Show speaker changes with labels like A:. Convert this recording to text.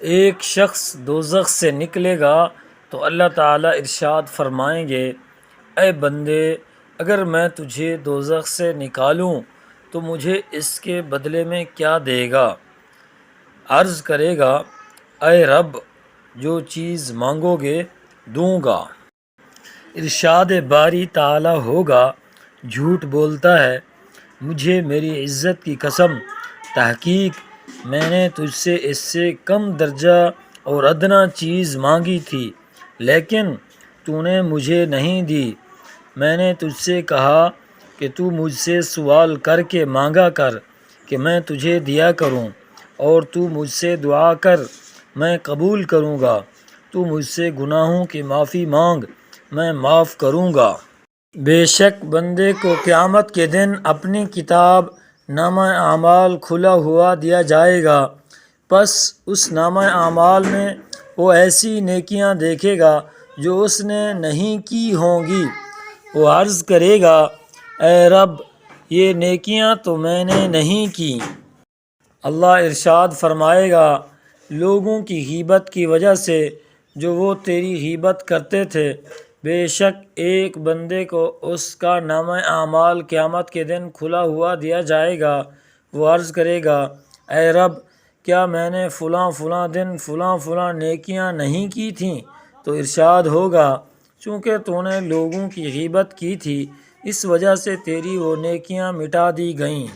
A: ایک شخص دوزخ سے نکلے گا تو اللہ تعالیٰ ارشاد فرمائیں گے، اے بندے، اگر میں تجھے دوزخ سے نکالوں تو مجھے اس کے بدلے میں کیا دے گا؟ عرض کرے گا، اے رب، جو چیز مانگو گے دوں گا۔ ارشاد باری تعالیٰ ہوگا، جھوٹ بولتا ہے، مجھے میری عزت کی قسم، تحقیق میں نے تجھ سے اس سے کم درجہ اور ادنیٰ چیز مانگی تھی لیکن تو نے مجھے نہیں دی۔ میں نے تجھ سے کہا کہ تو مجھ سے سوال کر کے مانگا کر کہ میں تجھے دیا کروں، اور تو مجھ سے دعا کر میں قبول کروں گا، تو مجھ سے گناہوں کی معافی مانگ میں معاف کروں گا۔ بے شک بندے کو قیامت کے دن اپنی کتاب نامہ اعمال کھلا ہوا دیا جائے گا، پس اس نامہ اعمال میں وہ ایسی نیکیاں دیکھے گا جو اس نے نہیں کی ہوں گی۔ وہ عرض کرے گا، اے رب، یہ نیکیاں تو میں نے نہیں کی۔ اللہ ارشاد فرمائے گا، لوگوں کی غیبت کی وجہ سے جو وہ تیری غیبت کرتے تھے، بے شک ایک بندے کو اس کا نامہ اعمال قیامت کے دن کھلا ہوا دیا جائے گا۔ وہ عرض کرے گا، اے رب، کیا میں نے فلاں فلاں دن فلاں فلاں نیکیاں نہیں کی تھیں؟ تو ارشاد ہوگا، چونکہ تو نے لوگوں کی غیبت کی تھی اس وجہ سے تیری وہ نیکیاں مٹا دی گئیں۔